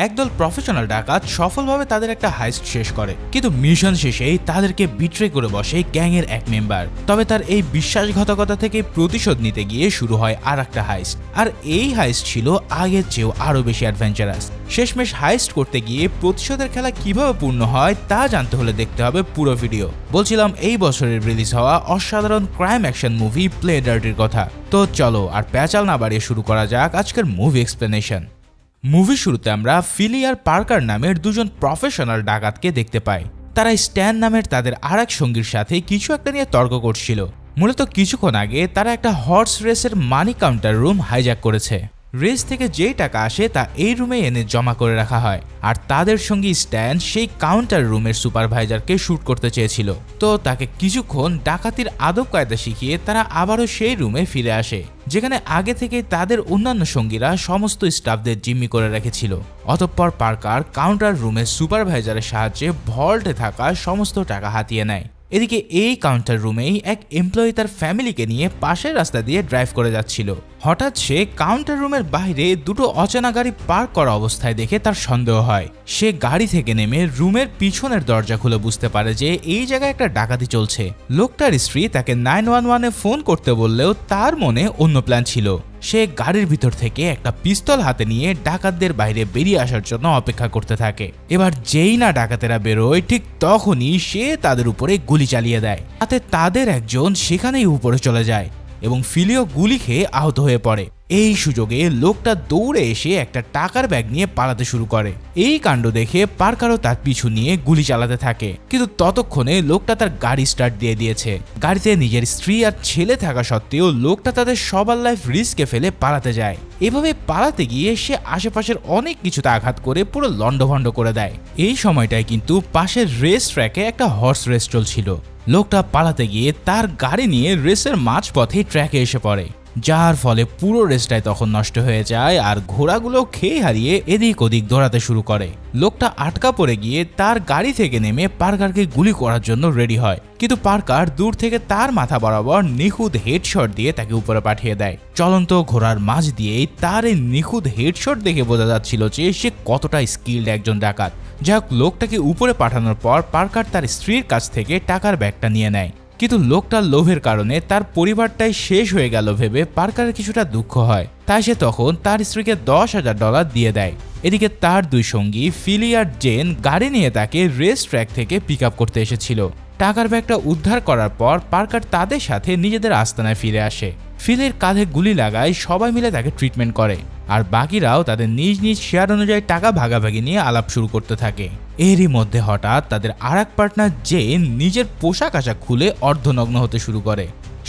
একদল প্রফেশনাল ডাকাত সফলভাবে তাদের একটা হাইস্ট শেষ করে, কিন্তু মিশন শেষেই তাদেরকে বিট্রে করে বসে গ্যাংয়ের এক মেম্বার। তবে তার এই বিশ্বাসঘাতকতা থেকে প্রতিশোধ নিতে গিয়ে শুরু হয় আর একটা হাইস্ট, আর এই হাইস্ট ছিল আগের চেয়েও আরো বেশি অ্যাডভেঞ্চারাস। শেষমেশ হাইস্ট করতে গিয়ে প্রতিশোধের খেলা কিভাবে পূর্ণ হয় তা জানতে হলে দেখতে হবে পুরো ভিডিও। বলছিলাম এই বছরের রিলিজ হওয়া অসাধারণ ক্রাইম অ্যাকশন মুভি প্লে ডার্টির কথা। তো চলো আর প্যাচাল না বাড়িয়ে শুরু করা যাক আজকের মুভি এক্সপ্লেনেশন। মুভির শুরুতে আমরা ফিলি আর পার্কার নামের দুজন প্রফেশনাল ডাকাতকে দেখতে পাই। তারা স্ট্যান নামের তাদের আর এক সঙ্গীর সাথে কিছু একটা নিয়ে তর্ক করছিল। মূলত কিছুক্ষণ আগে তারা একটা হর্স রেসের মানি কাউন্টার রুম হাইজ্যাক করেছে। রেস থেকে যেই টাকা আসে তা এই রুমে এনে জমা করে রাখা হয়, আর তাদের সঙ্গী স্ট্যান সেই কাউন্টার রুমের সুপারভাইজারকে শুট করতে চেয়েছিল। তো তাকে কিছুক্ষণ ডাকাতির আদব কায়দা শিখিয়ে তারা আবারও সেই রুমে ফিরে আসে, যেখানে আগে থেকে তাদের অন্যান্য সঙ্গীরা সমস্ত স্টাফদের জিম্মি করে রেখেছিল। অতঃপর পার্কার কাউন্টার রুমের সুপারভাইজারের সাহায্যে ভল্টে থাকা সমস্ত টাকা হাতিয়ে নেয়। এদিকে এই কাউন্টার রুমেই এক এমপ্লয়ি তার ফ্যামিলিকে নিয়ে পাশের রাস্তা দিয়ে ড্রাইভ করে যাচ্ছিল। হঠাৎ সে কাউন্টার রুমের বাইরে দুটো অচেনা গাড়ি পার্ক করা অবস্থায় দেখে তার সন্দেহ হয়। সে গাড়ি থেকে নেমে রুমের পিছনের দরজা খুলে বুঝতে পারে যে এই জায়গায় একটা ডাকাতি চলছে। লোকটার স্ত্রী তাকে 911-এ ফোন করতে বললেও তার মনে অন্য প্ল্যান ছিল। সে গাড়ির ভিতর থেকে একটা পিস্তল হাতে নিয়ে ডাকাতদের বাইরে বেরিয়ে আসার জন্য অপেক্ষা করতে থাকে। এবার যেই না ডাকাতেরা বেরোয় ঠিক তখনই সে তাদের উপরে গুলি চালিয়ে দেয়। তাতে তাদের একজন সেখানেই উপরে চলে যায় এবং ফিলিও গুলি খেয়ে আহত হয়ে পড়ে। এই সুযোগে লোকটা দৌড়ে এসে একটা টাকার ব্যাগ নিয়ে পালাতে শুরু করে। এই কাণ্ড দেখে পার্কারও তার পিছু নিয়ে গুলি চালাতে থাকে, কিন্তু ততক্ষণে লোকটা তার গাড়ি স্টার্ট দিয়ে দিয়েছে। গাড়িতে নিজের স্ত্রী আর ছেলে থাকা সত্ত্বেও লোকটা তাদের সবার লাইফ রিস্কে ফেলে পালাতে যায়। এভাবে পালাতে গিয়ে সে আশেপাশের অনেক কিছুতে আঘাত করে পুরো লন্ডভন্ড করে দেয়। এই সময়টায় কিন্তু পাশের রেস ট্র্যাকে একটা হর্স রেস চলছিল। লোকটা পালাতে গিয়ে তার গাড়ি নিয়ে রেসের মাঝপথে ট্র্যাকে এসে পড়ে, যার ফলে পুরো রেসটাই তখন নষ্ট হয়ে যায় আর ঘোড়াগুলো খেয়ে হারিয়ে এদিক ওদিক দৌড়াতে শুরু করে। লোকটা আটকা পড়ে গিয়ে তার গাড়ি থেকে নেমে পার্কারকে গুলি করার জন্য রেডি হয়, কিন্তু পার্কার দূর থেকে তার মাথা বরাবর নিখুঁত হেডশট দিয়ে তাকে উপরে পাঠিয়ে দেয়। চলন্ত ঘোড়ার মাঝ দিয়েই তার এই নিখুঁত হেডশট দেখে বোঝা যাচ্ছিল যে সে কতটা স্কিল্ড একজন ডাকাত। যাক, লোকটাকে উপরে পাঠানোর পর পার্কার তার স্ত্রীর কাছ থেকে টাকার ব্যাগটা নিয়ে নেয়, কিন্তু লোকটার লোভের কারণে তার পরিবারটাই শেষ হয়ে গেল ভেবে পার্কারের কিছুটা দুঃখ হয়। তাই সে তখন তার স্ত্রীকে $10,000 দিয়ে দেয়। এদিকে তার দুই সঙ্গী ফিলি আর জেন গাড়ি নিয়ে তাকে রেস ট্র্যাক থেকে পিক আপ করতে এসেছিল। টাকার ব্যাগটা উদ্ধার করার পর পার্কার তাদের সাথে নিজেদের আস্তানায় ফিরে আসে। ফিলির কাঁধে গুলি লাগায় সবাই মিলে তাকে ট্রিটমেন্ট করে, আর বাকিরাও তাদের নিজ নিজ শেয়ার অনুযায়ী টাকা ভাগাভাগি নিয়ে আলাপ শুরু করতে থাকে। এরই মধ্যে হঠাৎ তাদের আর এক পার্টনার জেন নিজের পোশাক আশাক খুলে অর্ধনগ্ন হতে শুরু করে।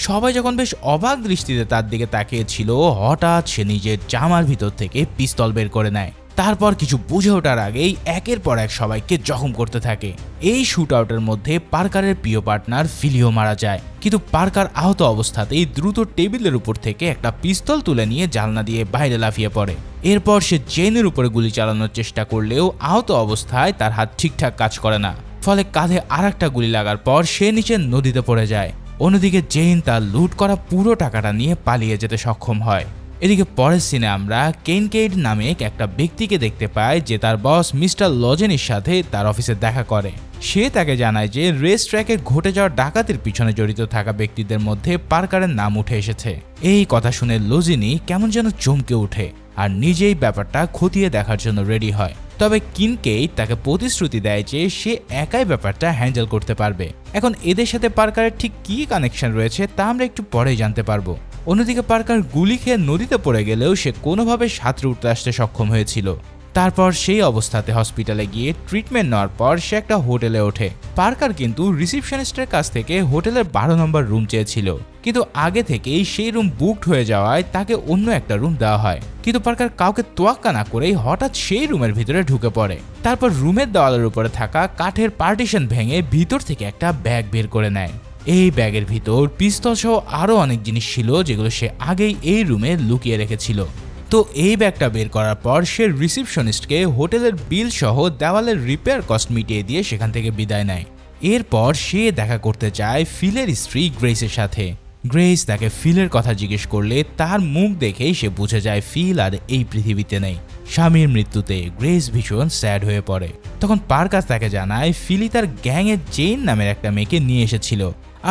সবাই যখন বেশ অবাক দৃষ্টিতে তার দিকে তাকিয়েছিল, হঠাৎ সে নিজের জামার ভিতর থেকে পিস্তল বের করে নেয়। তারপর কিছু বুঝে ওঠার আগেই একের পর এক সবাইকে জখম করতে থাকে। এই শুট আউটের মধ্যে পার্কারের প্রিয় পার্টনার ফিলিও মারা যায়, কিন্তু পার্কার আহত অবস্থাতেই দ্রুত টেবিলের উপর থেকে একটা পিস্তল তুলে নিয়ে জানলা দিয়ে বাইরে লাফিয়ে পড়ে। এরপর সে জেনের উপরে গুলি চালানোর চেষ্টা করলেও আহত অবস্থায় তার হাত ঠিকঠাক কাজ করে না, ফলে কাঁধে আর একটা গুলি লাগার পর সে নিচে নদীতে পড়ে যায়। অন্যদিকে জেন তার লুট করা পুরো টাকাটা নিয়ে পালিয়ে যেতে সক্ষম হয়। এদিকে পরের সিনে আমরা কেনকেইড নামে একটা ব্যক্তিকে দেখতে পাই যে তার বস মিস্টার লজেনের সাথে তার অফিসে দেখা করে। সে তাকে জানায় যে রেস ট্র্যাকে ঘটে যাওয়া ডাকাতির পিছনে জড়িত থাকা ব্যক্তিদের মধ্যে পার্কারের নাম উঠে এসেছে। এই কথা শুনে লজিনি কেমন যেন চমকে ওঠে আর নিজেই ব্যাপারটা খতিয়ে দেখার জন্য রেডি হয়। তবে কিনকেইড তাকে প্রতিশ্রুতি দেয় যে সে একাই ব্যাপারটা হ্যান্ডেল করতে পারবে। এখন এদের সাথে পার্কারের ঠিক কী কানেকশন রয়েছে তা আমরা একটু পরেই জানতে পারবো। অন্যদিকে পার্কার গুলি খেয়ে নদীতে পড়ে গেলেও সে কোনোভাবে সাঁতরে উঠতে আসতে সক্ষম হয়েছিল। তারপর সেই অবস্থাতে হসপিটালে গিয়ে ট্রিটমেন্ট নেওয়ার পর সে একটা হোটেলে ওঠে। পার্কার কিন্তু রিসিপশনিস্টের কাছ থেকে হোটেলের 12 নম্বর রুম চেয়েছিল, কিন্তু আগে থেকেই সেই রুম বুকড হয়ে যাওয়ায় তাকে অন্য একটা রুম দেওয়া হয়। কিন্তু পার্কার কাউকে তোয়াক্কা না করেই হঠাৎ সেই রুমের ভিতরে ঢুকে পড়ে। তারপর রুমের দেওয়ালের উপরে থাকা কাঠের পার্টিশন ভেঙে ভিতর থেকে একটা ব্যাগ বের করে নেয়। এই ব্যাগের ভিতর পিস্তল সহ আরো অনেক জিনিস ছিল যেগুলো সে আগেই এই রুমে লুকিয়ে রেখেছিল। তো এই ব্যাগটা বের করার পর সে রিসিপশনিস্টকে হোটেলের বিল সহ দেওয়ালের রিপেয়ার কস্ট মিটিয়ে দিয়ে সেখান থেকে বিদায় নেয়। এরপর সে দেখা করতে চায় ফিলের স্ত্রী গ্রেসের সাথে। গ্রেস তাকে ফিলের কথা জিজ্ঞেস করলে তার মুখ দেখেই সে বুঝে যায় ফিল আর এই পৃথিবীতে নেই। স্বামীর মৃত্যুতে গ্রেস ভীষণ স্যাড হয়ে পড়ে। তখন পার্কার তাকে জানায় ফিলি তার গ্যাংয়ের জেন নামের একটা মেয়েকে নিয়ে এসেছিল,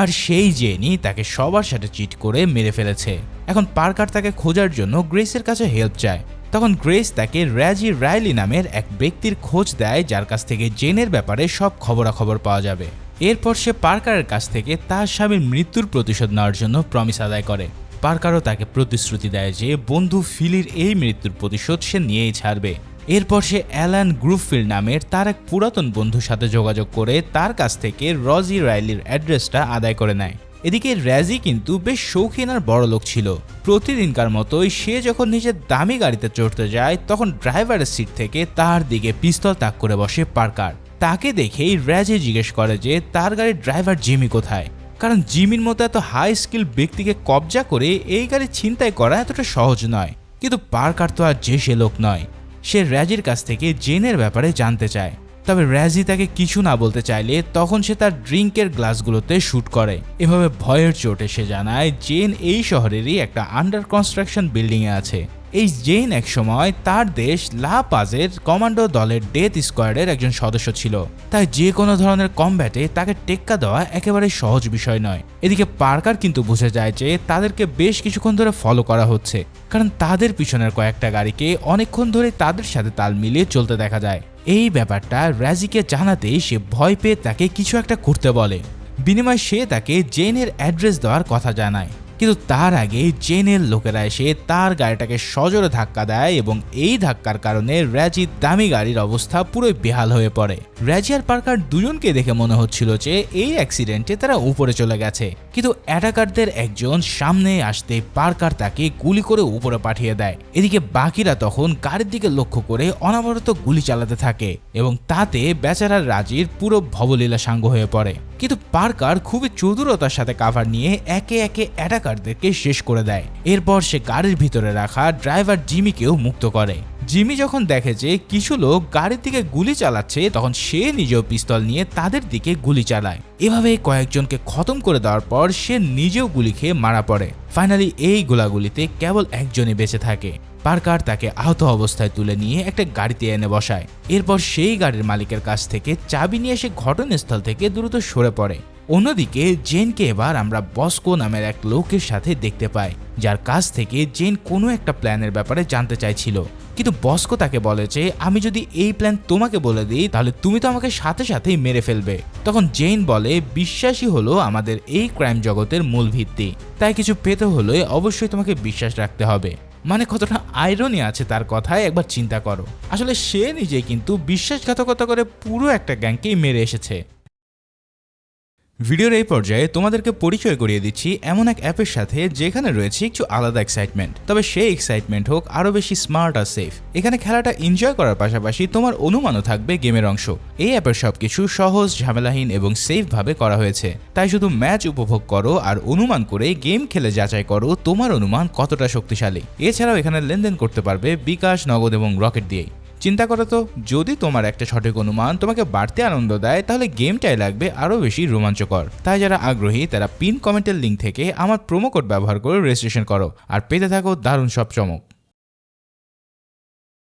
আর সেই জেনই তাকে সবার সাথে চিট করে মেরে ফেলেছে। এখন পার্কার তাকে খোঁজার জন্য গ্রেসের কাছে হেল্প চায়। তখন গ্রেস তাকে র্যাজি রাইলি নামের এক ব্যক্তির খোঁজ দেয়, যার কাছ থেকে জেনের ব্যাপারে সব খবরাখবর পাওয়া যাবে। এরপর সে পার্কারের কাছ থেকে তার স্বামীর মৃত্যুর প্রতিশোধ নেওয়ার জন্য প্রমিস আদায় করে। পার্কারও তাকে প্রতিশ্রুতি দেয় যে বন্ধু ফিলির এই মৃত্যুর প্রতিশোধ সে নিয়েই ছাড়বে। এরপর সে অ্যালান গ্রুফিল্ড নামের তার এক পুরাতন বন্ধুর সাথে যোগাযোগ করে তার কাছ থেকে রজি রাইলির অ্যাড্রেসটা আদায় করে নেয়। এদিকে র্যাজি কিন্তু বেশ শৌখিন আর বড় লোক ছিল। প্রতিদিনকার মতোই সে যখন নিজের দামি গাড়িতে চড়তে যায় তখন ড্রাইভারের সিট থেকে তার দিকে পিস্তল তাক করে বসে পার্কার। তাকে দেখেই র্যাজি জিজ্ঞেস করে যে তার গাড়ির ড্রাইভার জিমি কোথায়, কারণ জিমির মতো এত হাই স্কিল ব্যক্তিকে কবজা করে এই গাড়ি ছিনতাই করা এতটা সহজ নয়। কিন্তু পার্কার তো আর যে সে লোক নয়। সে র্যাজির কাছ থেকে জেনের ব্যাপারে জানতে চায়। তবে র্যাজি তাকে কিছু না বলতে চাইলে তখন সে তার ড্রিঙ্কের গ্লাসগুলোতে শুট করে। এভাবে ভয়ের চোটে সে জানায় জেন এই শহরেরই একটা আন্ডার কনস্ট্রাকশন বিল্ডিংয়ে আছে। এই জেন একসময় তার দেশ লা পাজের কমান্ডো দলের ডেথ স্কোয়াডের একজন সদস্য ছিল, তাই যে কোনো ধরনের কমব্যাটে তাকে টেক্কা দেওয়া একেবারে সহজ বিষয় নয়। এদিকে পার্কার কিন্তু বুঝে যায় যে তাদেরকে বেশ কিছুক্ষণ ধরে ফলো করা হচ্ছে, কারণ তাদের পিছনের কয়েকটা গাড়িকে অনেকক্ষণ ধরে তাদের সাথে তাল মিলিয়ে চলতে দেখা যায়। এই ব্যাপারটা র্যাজিকে জানাতেই সে ভয় পেয়ে তাকে কিছু একটা করতে বলে। বিনিময়ে সে তাকে জেনের অ্যাড্রেস দেওয়ার কথা জানায়, কিন্তু তার আগে জেনের লোকেরা এসে তার গাড়িটাকে সজোরে ধাক্কা দেয় এবং এই ধাক্কার কারণে র্যাজির দামি গাড়ির অবস্থা পুরো বেহাল হয়ে পড়ে। র্যাজি আর পার্কার দুজনকে দেখে মনে হচ্ছিল যে এই অ্যাক্সিডেন্টে তারা উপরে চলে গেছে, কিন্তু অ্যাটাকারদের একজন সামনে আসতে পার্কার তাকে গুলি করে উপরে পাঠিয়ে দেয়। এদিকে বাকিরা তখন গাড়ির দিকে লক্ষ্য করে অনবরত গুলি চালাতে থাকে এবং তাতে বেচারা রাজির পুরো ভবলীলা সাঙ্গ হয়ে পড়ে। কিন্তু পার্কার খুবই চতুরতার সাথে কাভার নিয়ে একে একে অ্যাটাকারদেরকে শেষ করে দেয়। এরপর সে গাড়ির ভিতরে রাখা ড্রাইভার জিমিকেও মুক্ত করে। জিমি যখন দেখে যে কিছু লোক গাড়ির দিকে গুলি চালাচ্ছে তখন সে নিজেও পিস্তল নিয়ে তাদের দিকে গুলি চালায়। এভাবে কয়েকজনকে খতম করে দেওয়ার পর সে নিজেও গুলি খেয়ে মারা পড়ে। ফাইনালি এই গোলাগুলিতে কেবল একজনই বেঁচে থাকে। পার্কার তাকে আহত অবস্থায় তুলে নিয়ে একটা গাড়িতে এনে বসায়। এরপর সেই গাড়ির মালিকের কাছ থেকে চাবি নিয়ে এসে ঘটনাস্থল থেকে দ্রুত সরে পড়ে। অন্যদিকে জেনকে এবার আমরা বস্কো নামের এক লোকের সাথে দেখতে পাই, যার কাছ থেকে জেন কোনো একটা প্ল্যানের ব্যাপারে জানতে চাইছিল। কিন্তু বস্কো তাকে বলে যে আমি যদি এই প্ল্যান তোমাকে বলে দিই তাহলে তুমি তো আমাকে সাথে সাথেই মেরে ফেলবে। তখন জেন বলে বিশ্বাসই হলো আমাদের এই ক্রাইম জগতের মূল ভিত্তি, তাই কিছু পেতে হলে অবশ্যই তোমাকে বিশ্বাস রাখতে হবে। মানে কতটা আইরনি আছে তার কথায় একবার চিন্তা করো। আসলে সে নিজে কিন্তু বিশ্বাসঘাতকতা করে পুরো একটা গ্যাংকেই মেরে এসেছে। ভিডিওর এই পর্যায়ে তোমাদেরকে পরিচয় করিয়ে দিচ্ছি এমন এক অ্যাপের সাথে যেখানে রয়েছে একটু আলাদা এক্সাইটমেন্ট, তবে সেই এক্সাইটমেন্ট হোক আরো বেশি স্মার্ট আর সেফ। এখানে খেলাটা এনজয় করার পাশাপাশি তোমার অনুমানও থাকবে গেমের অংশ। এই অ্যাপের সবকিছু সহজ, ঝামেলাহীন এবং সেফ ভাবে করা হয়েছে, তাই শুধু ম্যাচ উপভোগ করো আর অনুমান করে গেম খেলে যাচাই করো তোমার অনুমান কতটা শক্তিশালী। এছাড়াও এখানে লেনদেন করতে পারবে বিকাশ, নগদ এবং রকেট দিয়েই। চিন্তা করো তো, যদি তোমার একটা সঠিক অনুমান তোমাকে বাড়তি আনন্দ দেয় তাহলে গেমটাই লাগবে আরও বেশি রোমাঞ্চকর। তাই যারা আগ্রহী তারা পিন কমেন্টের লিঙ্ক থেকে আমার প্রোমো কোড ব্যবহার করে রেজিস্ট্রেশন করো আর পেতে থাকো দারুণ সব চমক।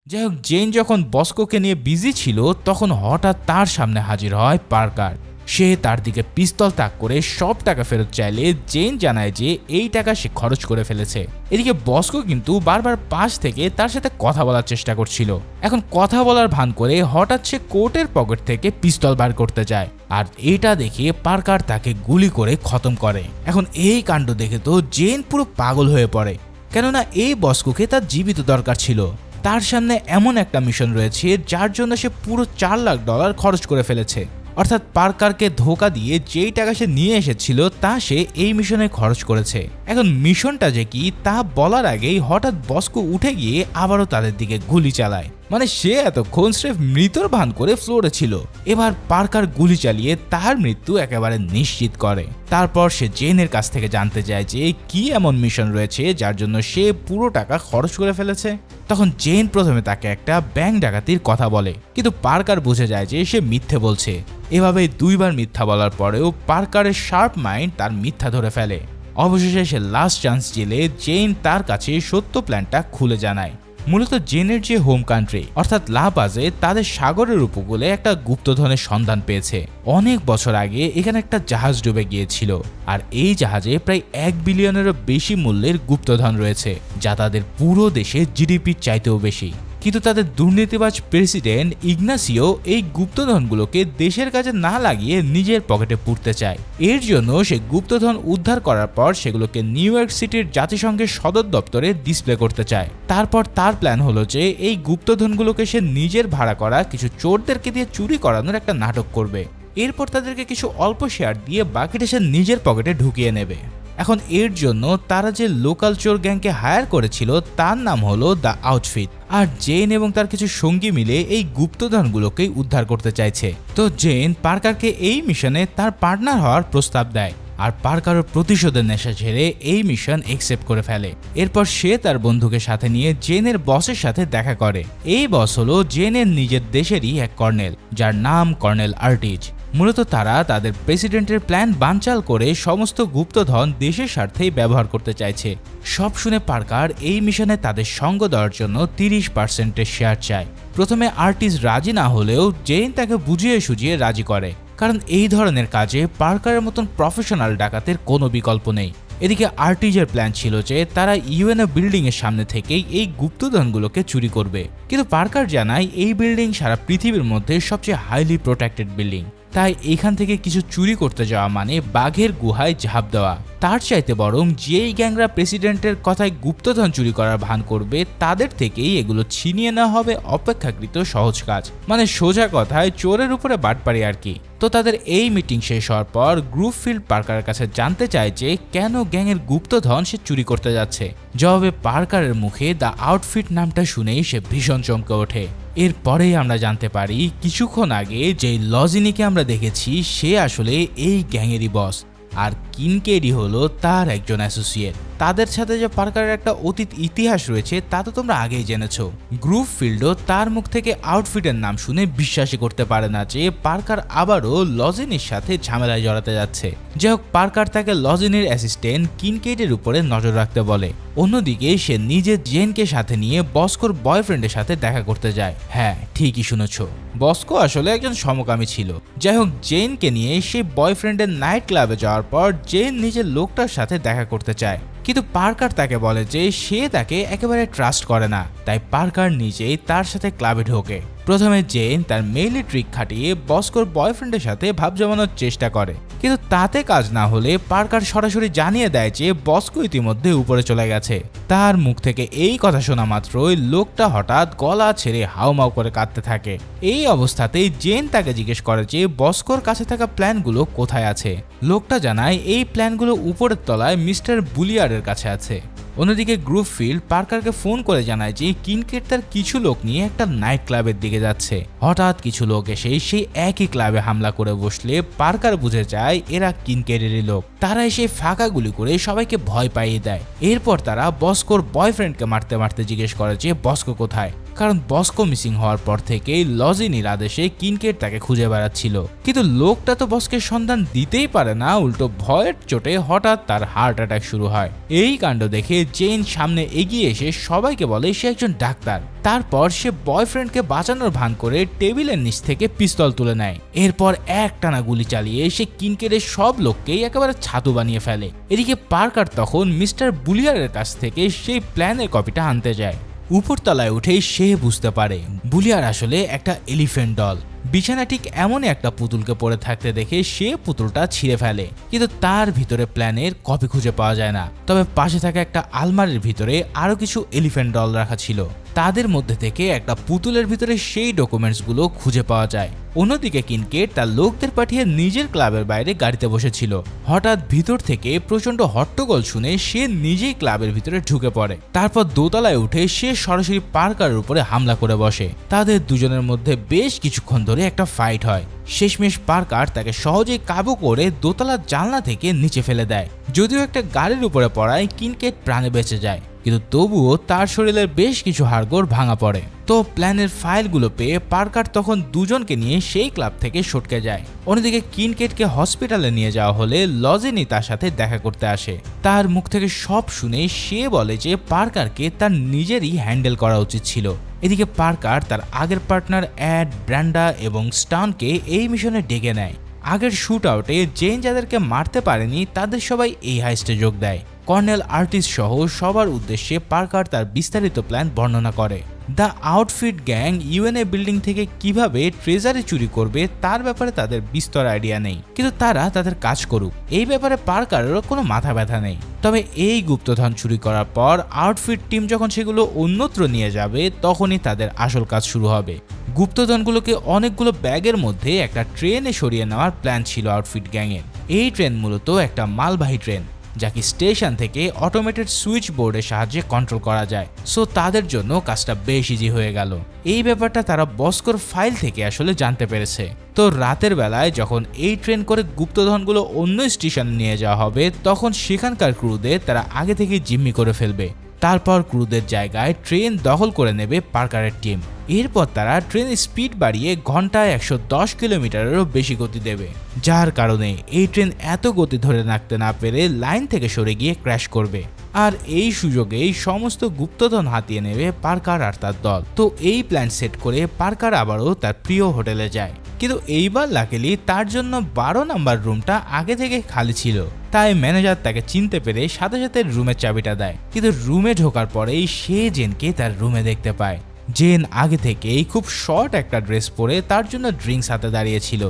যাই হোক, জেন যখন বস্কোকে নিয়ে বিজি ছিল তখন হঠাৎ তার সামনে হাজির হয় পার্কার। সে তার দিকে পিস্তল তাক করে সব টাকা ফেরত চাইলে জেন জানায় যে এই টাকা সে খরচ করে ফেলেছে। এদিকে বস্কো কিন্তু বারবার পাশ থেকে তার সাথে কথা বলার চেষ্টা করছিল। এখন কথা বলার ভান করে হঠাৎ সে কোটের পকেট থেকে পিস্তল বার করতে যায়, আর এটা দেখে পার্কার তাকে গুলি করে খতম করে। এখন এই কাণ্ড দেখে তো জেন পুরো পাগল হয়ে পড়ে, কেননা এই বস্কোকে তার জীবিত দরকার ছিল। তার সামনে এমন একটা মিশন রয়েছে যার জন্য সে পুরো $4 লাখ খরচ করে ফেলেছে। অর্থাৎ পার্কারকে ধোকা দিয়ে যেই টাকা সে নিয়ে এসেছিল তা সে এই মিশনে খরচ করেছে। এখন মিশনটা যে কি তা বলার আগেই হঠাৎ বস্কো উঠে গিয়ে আবারও তাদের দিকে গুলি চালায়। মানে সে এতক্ষণ স্রেফ মৃতর ভান করে ফ্লোরে ছিল, এবার পার্কার গুলি চালিয়ে তার মৃত্যু একেবারে নিশ্চিত করে। তারপর সে জেনের কাছ থেকে জানতে চায় যে কি এমন মিশন রয়েছে যার জন্য সে পুরো টাকা খরচ করে ফেলেছে। তখন জেন প্রথমে তাকে একটা ব্যাংক ডাকাতির কথা বলে, কিন্তু পার্কার বুঝে যায় যে সে মিথ্যে বলছে। এভাবে 2বার মিথ্যা বলার পরেও পার্কারের শার্প মাইন্ড তার মিথ্যা ধরে ফেলে। অবশেষে সে লাস্ট চান্স জেলে জেন তার কাছে সত্য প্ল্যানটা খুলে জানায়। মূলত জেনের যে হোম কান্ট্রি অর্থাৎ লা পাজে তাদের সাগরের উপকূলে একটা গুপ্তধনের সন্ধান পেয়েছে। অনেক বছর আগে এখানে একটা জাহাজ ডুবে গিয়েছিল, আর এই জাহাজে প্রায় 1 বিলিয়নেরও বেশি মূল্যের গুপ্তধন রয়েছে, যা তাদের পুরো দেশে জিডিপির চাইতেও বেশি। কিন্তু তাদের দুর্নীতিবাজ প্রেসিডেন্ট ইগনাসিও এই গুপ্তধনগুলোকে দেশের কাজে না লাগিয়ে নিজের পকেটে পুরতে চায়। এর জন্য সে গুপ্তধন উদ্ধার করার পর সেগুলোকে নিউ ইয়র্ক সিটির জাতিসংঘের সদর দপ্তরে ডিসপ্লে করতে চায়। তারপর তার প্ল্যান হলো যে এই গুপ্তধনগুলোকে সে নিজের ভাড়া করা কিছু চোরদেরকে দিয়ে চুরি করানোর একটা নাটক করবে। এরপর তাদেরকে কিছু অল্প শেয়ার দিয়ে বাকিটা সে নিজের পকেটে ঢুকিয়ে নেবে। এখন এর জন্য তারা যে লোকাল চোর গ্যাংকে হায়ার করেছিল তার নাম হলো দ্য আউটফিট, আর জেন এবং তার কিছু সঙ্গী মিলে এই গুপ্তধনগুলোকে উদ্ধার করতে চাইছে। তো জেন পার্কারকে এই মিশনে তার পার্টনার হওয়ার প্রস্তাব দেয়, আর পার্কারও প্রতিশোধের নেশা ছেড়ে এই মিশন একসেপ্ট করে ফেলে। এরপর সে তার বন্ধুকে সাথে নিয়ে জেনের বসের সাথে দেখা করে। এই বস হলো জেনের নিজের দেশেরই এক কর্নেল, যার নাম কর্নেল আর্টিজ। মূলত তারা তাদের প্রেসিডেন্টের প্ল্যান বানচাল করে সমস্ত গুপ্তধন দেশের স্বার্থেই ব্যবহার করতে চাইছে। সব শুনে পার্কার এই মিশনে তাদের সঙ্গ দেওয়ার জন্য 30% শেয়ার চায়। প্রথমে আর্টিজ রাজি না হলেও জেন তাকে বুঝিয়ে সুঝিয়ে রাজি করে, কারণ এই ধরনের কাজে পার্কারের মতন প্রফেশনাল ডাকাতের কোনো বিকল্প নেই। এদিকে আর্টিজের প্ল্যান ছিল যে তারা ইউএনও বিল্ডিং এর সামনে থেকেই এই গুপ্তধনগুলোকে চুরি করবে, কিন্তু পার্কার জানায় এই বিল্ডিং সারা পৃথিবীর মধ্যে সবচেয়ে হাইলি প্রোটেক্টেড বিল্ডিং, তাই এখান থেকে কিছু চুরি করতে যাওয়া মানে বাঘের গুহায় ঝাঁপ দেওয়া। তার চাইতে বরং যেই গ্যাংরা প্রেসিডেন্টের কথায় গুপ্তধন চুরি করার ভান করবে তাদের থেকেই এগুলো ছিনিয়ে নেওয়া হবে অপেক্ষাকৃত সহজ কাজ, মানে সোজা কথায় চোরের উপরে বাটপাড়ি আর কি। তো তাদের এই মিটিং শেষ হওয়ার পর গ্রুপফিল্ড পার্কারের কাছে জানতে চায় যে কেন গ্যাংয়ের গুপ্তধন সে চুরি করতে যাচ্ছে। জবাবে পার্কারের মুখে দ্য আউটফিট নামটা শুনেই সে ভীষণ চমকে ওঠে। এরপরেই আমরা জানতে পারি কিছুক্ষণ আগে যে লজিনিকে আমরা দেখেছি সে আসলে এই গ্যাংয়েরই বস, আর কিনকেডি হলো তার একজন অ্যাসোসিয়েট। তাদের সাথে যে পার্কারের একটা অতীত ইতিহাস রয়েছে তা তো তোমরা আগেই জেনেছো। গ্রুপফিল্ডও তার মুখ থেকে আউটফিটের নাম শুনে বিশ্বাসই করতে পারে না যে পার্কার আবারও লজিনির সাথে ঝামেলায় জড়াতে যাচ্ছে। যাই হোক, পার্কার তাকে লজিনির অ্যাসিস্ট্যান্ট কিনকেডের উপরে নজর রাখতে বলে। অন্যদিকে সে নিজে জেনকে সাথে নিয়ে বস্কোর বয়ফ্রেন্ডের সাথে দেখা করতে যায়। হ্যাঁ, ঠিকই শুনেছ, বস্কো আসলে একজন সমকামী ছিল। যাই হোক, জেনকে নিয়ে সেই বয়ফ্রেন্ডের নাইট ক্লাবে যাওয়ার পর জেন নিজের লোকটার সাথে দেখা করতে চায়, কিন্তু পার্কার তাকে বলে যে সে তাকে একেবারে ট্রাস্ট করে না। তাই পার্কার নিজেই তার সাথে ক্লাবে ঢোকে। প্রথমে জেন তার মেইলি ট্রিক খাটিয়ে বস্কোর বয়ফ্রেন্ডের সাথে ভাব জমানোর চেষ্টা করে, কিন্তু তাতে কাজ না হলে পার্কার সরাসরি জানিয়ে দেয় যে বস্কো ইতিমধ্যে উপরে চলে গেছে। তার মুখ থেকে এই কথা শোনা মাত্রই লোকটা হঠাৎ গলা ছেড়ে হাউমাউ করে কাঁদতে থাকে। এই অবস্থাতেই জেন তাকে জিজ্ঞেস করে যে বস্কোর কাছে থাকা প্ল্যানগুলো কোথায় আছে। লোকটা জানায় এই প্ল্যানগুলো উপরের তলায় মিস্টার বুলিয়ারের কাছে আছে। অন্যদিকে গ্রুপফিল্ড পার্কারকে ফোন করে জানায় যে কিনকেড তার কিছু লোক নিয়ে একটা নাইট ক্লাবের দিকে যাচ্ছে। হঠাৎ কিছু লোক এসে সেই একই ক্লাবে হামলা করে বসলে পার্কার বুঝে যায় এরা কিনকেডেরই লোক। তারা এসে ফাঁকা গুলি করে সবাইকে ভয় পাইয়ে দেয়। এরপর তারা বস্কোর বয়ফ্রেন্ডকে মারতে মারতে জিজ্ঞেস করে যে বস্কো কোথায়, কারণ বস্কো মিসিং হওয়ার পর থেকেই লজিনির আদেশে কিনকেড তাকে খুঁজে বেড়াচ্ছিল। কিন্তু লোকটা তো বস্কের সন্ধান দিতেই পারে না, উল্টো ভয়ের চোটে হঠাৎ তার হার্ট অ্যাটাক শুরু হয়। এই কাণ্ড দেখে জেন সামনে এগিয়ে এসে সবাইকে বলে সে একজন ডাক্তার। তারপর সে বয়ফ্রেন্ডকে বাঁচানোর ভান করে টেবিলের নিচ থেকে পিস্তল তুলে নেয়। এরপর একটানা গুলি চালিয়ে সে কিনকেডের সব লোককেই একেবারে ছাতু বানিয়ে ফেলে। এদিকে পার্কার তখন মিস্টার বুলিয়ারের কাছ থেকে সেই প্ল্যানের কপিটা আনতে যায়। উপরতলায় উঠেই সে বুঝতে পারে বুলিয়ার আসলে একটা এলিফ্যান্ট ডল। বিছানা ঠিক এমনই একটা পুতুলকে পড়ে থাকতে দেখে সে পুতুলটা ছিঁড়ে ফেলে, কিন্তু তার ভিতরে প্ল্যানের কপি খুঁজে পাওয়া যায় না। তবে পাশে থাকা একটা আলমারির ভিতরে আরো কিছু এলিফ্যান্ট ডল রাখা ছিল। তাদের মধ্যে থেকে একটা পুতুলের ভিতরে সেই ডকুমেন্টসগুলো খুঁজে পাওয়া যায়। অন্যদিকে কিনকেড তার লোকদের পাঠিয়ে নিজের ক্লাবের বাইরে গাড়িতে বসেছিল। হঠাৎ ভিতর থেকে প্রচন্ড হট্টগোল শুনে সে নিজেই ক্লাবের ভিতরে ঢুকে পড়ে। তারপর দোতলায় উঠে সে সরাসরি পার্কারের উপরে হামলা করে বসে। তাদের দুজনের মধ্যে বেশ কিছুক্ষণ ধরে একটা ফাইট হয়। শেষমেশ পার্কার তাকে সহজেই কাবু করে দোতলার জানলা থেকে নিচে ফেলে দেয়। যদিও একটা গাড়ির উপরে পড়ায় কিনকেড প্রাণে বেঁচে যায়, কিন্তু তবুও তার শরীরের বেশ কিছু হাড়গোড় ভাঙা পড়ে। তো প্ল্যানের ফাইলগুলো পেয়ে পার্কার তখন দুজনকে নিয়ে সেই ক্লাব থেকে সটকে যায়। অন্যদিকে কিনকেটকে হসপিটালে নিয়ে যাওয়া হলে লজেনি তার সাথে দেখা করতে আসে। তার মুখ থেকে সব শুনে সে বলে যে পার্কারকে তার নিজেরই হ্যান্ডেল করা উচিত ছিল। এদিকে পার্কার তার আগের পার্টনার অ্যাড, ব্র্যান্ডা এবং স্টানকে এই মিশনে ডেকে নেয়। আগের শুট আউটে জেন যাদেরকে মারতে পারেনি তাদের সবাই এই হাইস্টে যোগ দেয়। কর্নেল আর্টিস্ট সহ সবার উদ্দেশ্যে পার্কার তার বিস্তারিত প্ল্যান বর্ণনা করে। দ্য আউটফিট গ্যাং ইউএনএ বিল্ডিং থেকে কিভাবে ট্রেজারি চুরি করবে তার ব্যাপারে তাদের বিস্তর আইডিয়া নেই, কিন্তু তারা তাদের কাজ করুক এই ব্যাপারে পার্কারেরও কোনো মাথা ব্যথা নেই। তবে এই গুপ্তধন চুরি করার পর আউটফিট টিম যখন সেগুলো অন্যত্র নিয়ে যাবে তখনই তাদের আসল কাজ শুরু হবে। গুপ্তধনগুলোকে অনেকগুলো ব্যাগের মধ্যে একটা ট্রেনে সরিয়ে নেওয়ার প্ল্যান ছিল আউটফিট গ্যাংয়ের। এই ট্রেন মূলত একটা মালবাহী ট্রেন, যাকে স্টেশন থেকে অটোমেটেড সুইচ বোর্ডের সাহায্যে কন্ট্রোল করা যায়। সো তাদের জন্য কাজটা বেশ ইজি হয়ে গেল। এই ব্যাপারটা তারা বস্কোর ফাইল থেকে আসলে জানতে পেরেছে। তো রাতের বেলায় যখন এই ট্রেন করে গুপ্তধনগুলো অন্য স্টেশনে নিয়ে যাওয়া হবে তখন সেখানকার ক্রুদের তারা আগে থেকে জিম্মি করে ফেলবে। তারপর ক্রুদের জায়গায় ট্রেন দখল করে নেবে পার্কারের টিম। এরপর তারা ট্রেনের স্পিড বাড়িয়ে ঘন্টায় 110 কিলোমিটারেরও বেশি গতি দেবে, যার কারণে এই ট্রেন এত গতি ধরে রাখতে না পেরে লাইন থেকে সরে গিয়ে ক্র্যাশ করবে। আর এই সুযোগেই সমস্ত গুপ্তধন হাতিয়ে নেবে পার্কার আর তার দল। তো এই প্ল্যান সেট করে পার্কার আবারও তার প্রিয় হোটেলে যায়, কিন্তু এইবার লাকিলি তার জন্য 12 নাম্বার রুমটা আগে থেকে খালি ছিল। তাই ম্যানেজার তাকে চিনতে পেরে সাথে সাথে রুমের চাবিটা দেয়। কিন্তু রুমে ঢোকার পরেই সে জেনকে তার রুমে দেখতে পায়। জেন আগে থেকেই খুব শর্ট একটা ড্রেস পরে তার জন্য ড্রিঙ্কস হাতে দাঁড়িয়েছিল।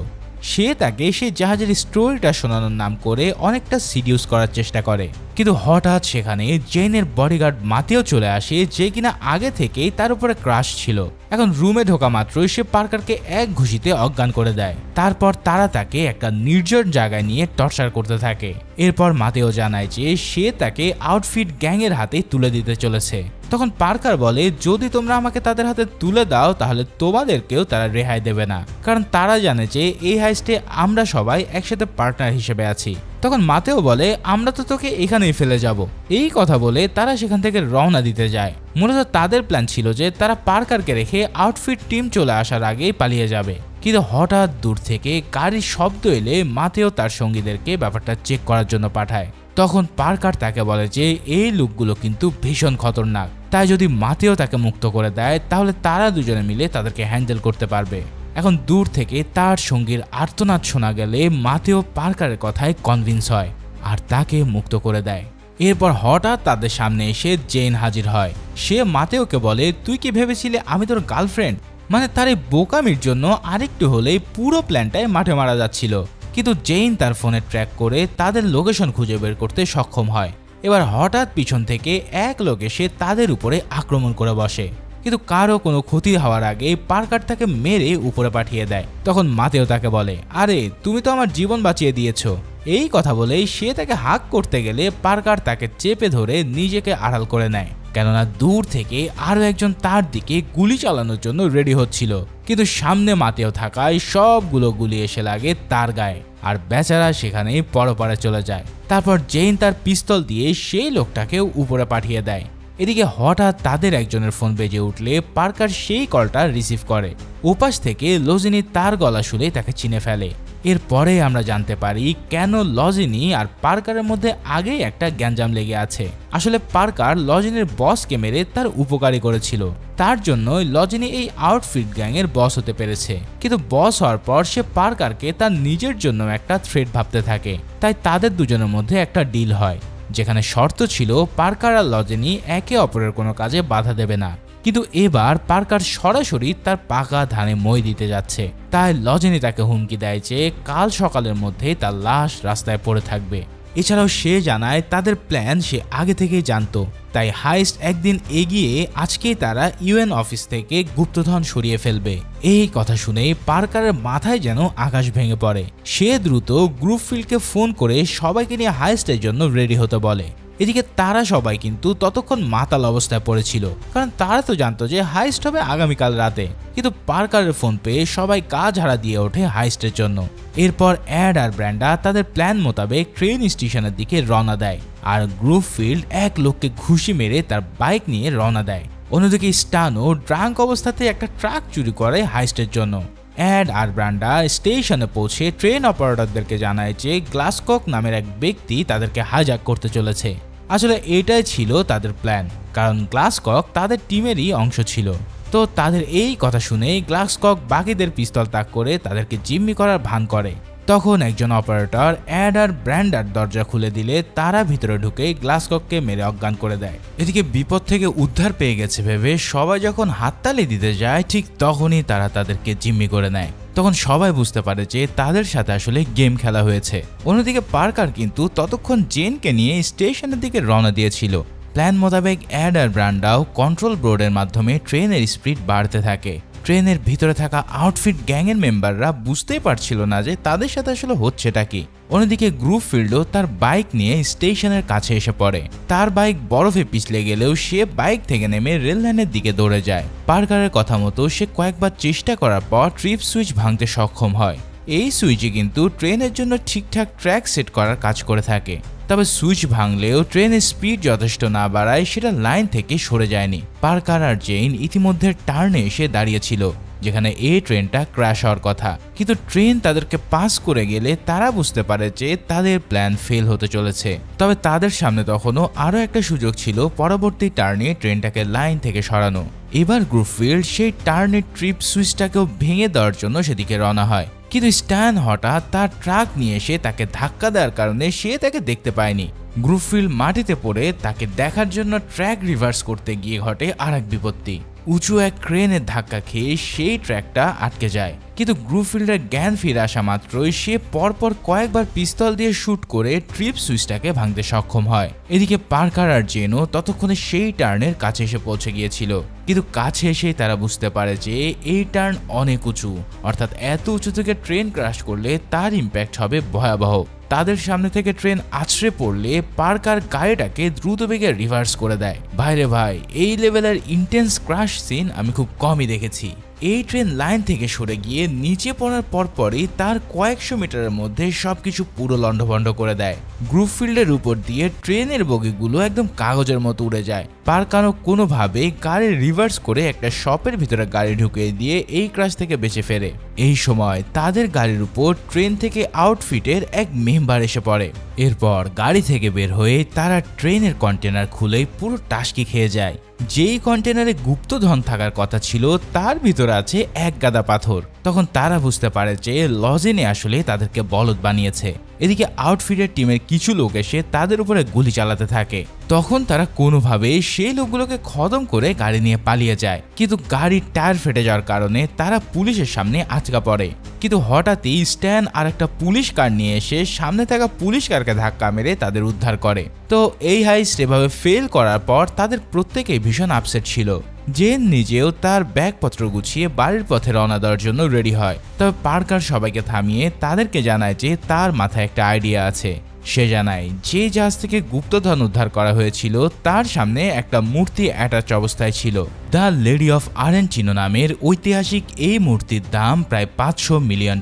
সে তাকে সেই জাহাজের স্টোরিটা শোনানোর নাম করে অনেকটা সিডিউস করার চেষ্টা করে, কিন্তু হঠাৎ সেখানে জেনের বডিগার্ড মাতেও চলে আসে, যে কিনা আগে থেকেই তার উপরে ক্রাশ ছিল। এখন রুমে ঢোকা মাত্রই সে পার্কারকে এক ঘুষিতে অজ্ঞান করে দেয়। তারপর তারা তাকে একটা নির্জন জায়গায় নিয়ে টর্চার করতে থাকে। এরপর মাতেও জানায় যে সে তাকে আউটফিট গ্যাংয়ের হাতে তুলে দিতে চলেছে। তখন পার্কার বলে, যদি তোমরা আমাকে তাদের হাতে তুলে দাও তাহলে তোমাদেরকেও তারা রেহাই দেবে না, কারণ তারা জানে যে এই হাইস্টে আমরা সবাই একসাথে পার্টনার হিসেবে আছি। তখন মাতেও বলে, আমরা তো তোকে এখানেই ফেলে যাব। এই কথা বলে তারা সেখান থেকে রওনা দিতে যায়। মূলত তাদের প্ল্যান ছিল যে তারা পার্কারকে রেখে আউটফিট টিম চলে আসার আগেই পালিয়ে যাবে। কিন্তু হঠাৎ দূর থেকে গাড়ির শব্দ এলে মাতেও তার সঙ্গীদেরকে ব্যাপারটা চেক করার জন্য পাঠায়। তখন পার্কার তাকে বলে যে এই লোকগুলো কিন্তু ভীষণ খতরনাক, তাই যদি মাতেও তাকে মুক্ত করে দেয় তাহলে তারা দুজনে মিলে তাদেরকে হ্যান্ডেল করতে পারবে। এখন দূর থেকে তার সঙ্গীর আর্তনাদ শোনা গেলে মাতেও পার্কারের কথায় কনভিন্স হয় আর তাকে মুক্ত করে দেয়। এরপর হঠাৎ তাদের সামনে এসে জেন হাজির হয়। সে মাতেওকে বলে, তুই কি ভেবেছিলে আমি তোর গার্লফ্রেন্ড? মানে তার এই বোকামির জন্য আরেকটু হলেই পুরো প্ল্যানটাই মাঠে মারা যাচ্ছিল। কিন্তু জেন তার ফোনে ট্র্যাক করে তাদের লোকেশন খুঁজে বের করতে সক্ষম হয়। এবার হঠাৎ পিছন থেকে এক লোক এসে তাদের উপরে আক্রমণ করে বসে, কিন্তু কারো কোনো ক্ষতি হওয়ার আগে পার্কার তাকে মেরে উপরে পাঠিয়ে দেয়। তখন মাতেও তাকে বলে, আরে তুমি তো আমার জীবন বাঁচিয়ে দিয়েছো। এই কথা বলেই সে তাকে হাক করতে গেলে পার্কার তাকে চেপে ধরে নিজেকে আড়াল করে নেয়, কেননা দূর থেকে আরো একজন তার দিকে গুলি চালানোর জন্য রেডি হচ্ছিল। কিন্তু সামনে মাতেও থাকায় সবগুলো গুলি এসে লাগে তার গায়ে, আর বেচারা সেখানেই পরপারে চলে যায়। তারপর জেন তার পিস্তল দিয়ে সেই লোকটাকেও উপরে পাঠিয়ে দেয়। এদিকে হঠাৎ তাদের একজনের ফোন বেজে উঠলে পার্কার সেই কলটা রিসিভ করে। ওপাশ থেকে লজিনি তার গলা শুনে তাকে চিনে ফেলে। এরপরে আমরা জানতে পারি কেন লজিনি আর পার্কারের মধ্যে আগেই একটা গ্যাঞ্জাম লেগে আছে। আসলে পার্কার লজিনির বসকে মেরে তার উপকারী করেছিল, তার জন্যই লজিনি এই আউটফিট গ্যাংয়ের বস হতে পেরেছে। কিন্তু বস হওয়ার পর সে পার্কারকে তার নিজের জন্য একটা থ্রেট ভাবতে থাকে। তাই তাদের দুজনের মধ্যে একটা ডিল হয়, যেখানে শর্ত ছিল পার্কার আর লজিনি একে অপরের কোনো কাজে বাধা দেবে না। কিন্তু এবার পার্কার সরাসরি তার পাকা ধানে মই দিতে যাচ্ছে। তাই লজিনি তাকে হুমকি দেয় যে কাল সকালের মধ্যে তার লাশ রাস্তায় পড়ে থাকবে। এছাড়াও সে জানায় তাদের প্ল্যান সে আগে থেকেই জানতো, তাই হাইস্ট একদিন এগিয়ে আজকেই তারা ইউএন অফিস থেকে গুপ্তধন সরিয়ে ফেলবে। এই কথা শুনে পার্কারের মাথায় যেন আকাশ ভেঙে পড়ে। সে দ্রুত গ্রুপ ফিল্ডকে ফোন করে সবাইকে নিয়ে হাইস্টের জন্য রেডি হতে বলে। এদিকে তারা সবাই কিন্তু ততক্ষণ মাতাল অবস্থায় পড়েছিল, কারণ তারা তো জানতো যে হাইস্ট হবে আগামীকাল রাতে। কিন্তু পার্কারের ফোন পেয়ে সবাই কাজ হারা দিয়ে ওঠে হাইস্টের জন্য। এরপর অ্যাড আর ব্র্যান্ডা তাদের প্ল্যান মোতাবেক ট্রেন স্টেশনের দিকে রওনা দেয়। আর গ্রুফিল্ড এক লোককে ঘুষি মেরে তার বাইক নিয়ে রওনা দেয়। অন্যদিকে স্টানো ড্রাঙ্ক অবস্থাতে একটা ট্রাক চুরি করে হাইস্টের জন্য। অ্যাড আর ব্রান্ডা স্টেশনে পৌঁছে ট্রেন অপারেটরদেরকে জানায় যে গ্লাসকক নামের এক ব্যক্তি তাদেরকে হাইজ্যাক করতে চলেছে। আসলে এটাই ছিল তাদের প্ল্যান, কারণ গ্লাসকক তাদের টিমেরই অংশ ছিল। তো তাদের এই কথা শুনে গ্লাসকক বাকিদের পিস্তল তাক করে তাদেরকে জিম্মি করার ভান করে। তখন একজন অপারেটর অ্যাড আর ব্র্যান্ডার দরজা খুলে দিলে তারা ভিতরে ঢুকে গ্লাসকককে মেরে অজ্ঞান করে দেয়। এদিকে বিপদ থেকে উদ্ধার পেয়ে গেছে ভেবে সবাই যখন হাততালি দিতে যায়, ঠিক তখনই তারা তাদেরকে জিম্মি করে নেয়। তখন সবাই বুঝতে পারে যে তাদের সাথে আসলে গেম খেলা হয়েছে। অন্যদিকে পার্কার কিন্তু ততক্ষণ জেনকে নিয়ে স্টেশনের দিকে রওনা দিয়েছিল। প্ল্যান মোতাবেক অ্যাড আর ব্র্যান্ডাও কন্ট্রোল বোর্ডের মাধ্যমে ট্রেনের স্পিড বাড়তে থাকে। ট্রেনের ভিতরে থাকা আউটফিট গ্যাংয়ের মেম্বাররা বুঝতেই পারছিল না যে তাদের সাথে আসলে হচ্ছেটা কি। অন্যদিকে গ্রুফিল্ডও তার বাইক নিয়ে স্টেশনের কাছে এসে পড়ে। তার বাইক বরফে পিছলে গেলেও সে বাইক থেকে নেমে রেল লাইনের দিকে দৌড়ে যায়। পার্কারের কথা মতো সে কয়েকবার চেষ্টা করার পর ট্রিপ সুইচ ভাঙতে সক্ষম হয়। এই সুইচে কিন্তু ট্রেনের জন্য ঠিকঠাক ট্র্যাক সেট করার কাজ করে থাকে। তবে সুইচ ভাঙলেও ট্রেনের স্পিড যথেষ্ট না বাড়ায় সেটা লাইন থেকে সরে যায়নি। পার্কার আর জেইন ইতিমধ্যে টার্নে এসে দাঁড়িয়েছিল, যেখানে এই ট্রেনটা ক্র্যাশ হওয়ার কথা। কিন্তু ট্রেন তাদেরকে পাস করে গেলে তারা বুঝতে পারে যে তাদের প্ল্যান ফেল হতে চলেছে। তবে তাদের সামনে তখনও আরও একটা সুযোগ ছিল পরবর্তী টার্নে ট্রেনটাকে লাইন থেকে সরানো। এবার গ্রুফিল্ড সেই টার্নের ট্রিপ সুইচটাকেও ভেঙে দেওয়ার জন্য সেদিকে রওনা হয়। কিন্তু স্ট্যান হঠাৎ তার ট্রাক নিয়ে এসে তাকে ধাক্কা দেওয়ার কারণে সে তাকে দেখতে পায়নি। গ্রুফিল্ড মাটিতে পড়ে তাকে দেখার জন্য ট্র্যাক রিভার্স করতে গিয়ে ঘটে আর এক বিপত্তি। উঁচু এক ক্রেনের ধাক্কা খেয়ে সেই ট্র্যাকটা আটকে যায়। কিন্তু গ্রুফিল্ডের জ্ঞান ফিরে আসা মাত্রই সে পরপর কয়েকবার পিস্তল দিয়ে শুট করে ট্রিপ সুইচটাকে ভাঙতে সক্ষম হয়। এদিকে পার্কার আর জেনও ততক্ষণে সেই টার্নের কাছে এসে পৌঁছে গিয়েছিল। কিন্তু কাছে এসেই তারা বুঝতে পারে যে এই টার্ন অনেক উঁচু, অর্থাৎ এত উঁচু থেকে ট্রেন ক্র্যাশ করলে তার ইম্প্যাক্ট হবে ভয়াবহ। তাদের সামনে থেকে ট্রেন আছড়ে পড়লে পার্কার গাড়িটাকে দ্রুত বেগে রিভার্স করে দেয়। ভাইরে ভাই, এই লেভেলের ইন্টেন্স ক্র্যাশ সিন আমি খুব কমই দেখেছি। এই ট্রেন লাইন থেকে সরে গিয়ে নিচে পড়ার পরপরই তার কয়েকশো মিটারের মধ্যে সবকিছু পুরো লন্ডভন্ড করে দেয়। গ্রুফিল্ডের উপর দিয়ে ট্রেনের বগিগুলো একদম কাগজের মতো উড়ে যায়। পার্কারও কোনোভাবে গাড়ি রিভার্স করে একটা শপের ভিতরে গাড়ি ঢুকিয়ে দিয়ে এই ক্র্যাশ থেকে বেঁচে ফেরে। এই সময় তাদের গাড়ির উপর ট্রেন থেকে আউটফিটের এক মেম্বার এসে পড়ে। এরপর গাড়ি থেকে বের হয়ে তারা ট্রেনের কন্টেনার খুলেই পুরো টাসকি খেয়ে যায়। যেই কন্টেনারে গুপ্তধন থাকার কথা ছিল তার ভিতরে আছে এক গাদা পাথর। তখন তারা বুঝতে পারে যে লজেনে আসলে তাদেরকে বলদ বানিয়েছে। এদিকে আউটফিটের টিমের কিছু লোক এসে তাদের উপরে গুলি চালাতে থাকে। তখন তারা কোনোভাবে সেই লোকগুলোকে খতম করে গাড়ি নিয়ে পালিয়ে যায়। কিন্তু গাড়ির টায়ার ফেটে যাওয়ার কারণে তারা পুলিশের সামনে আটকা পড়ে। কিন্তু হঠাৎই স্ট্যান আর একটা পুলিশ কার নিয়ে এসে সামনে থাকা পুলিশ কারকে ধাক্কা মেরে তাদের উদ্ধার করে। তো এই হাইস্ট এভাবে ফেল করার পর তাদের প্রত্যেকেই ভীষণ আপসেট ছিল। জেন নিজেও তার ব্যাগপত্র গুছিয়ে বাড়ির পথে রওনা দেওয়ার জন্য রেডি হয়। তবে পার্কার সবাইকে থামিয়ে তাদেরকে জানায় যে তার মাথায় একটা আইডিয়া আছে। সে জানায় যে জাহাজ থেকে গুপ্তধন উদ্ধার করা হয়েছিল তার সামনে একটা মূর্তি অ্যাটাচ অবস্থায় ছিল। দ্য লেডি অফ আরেনচিনো নামের ঐতিহাসিক এই মূর্তির দাম প্রায় $500 মিলিয়ন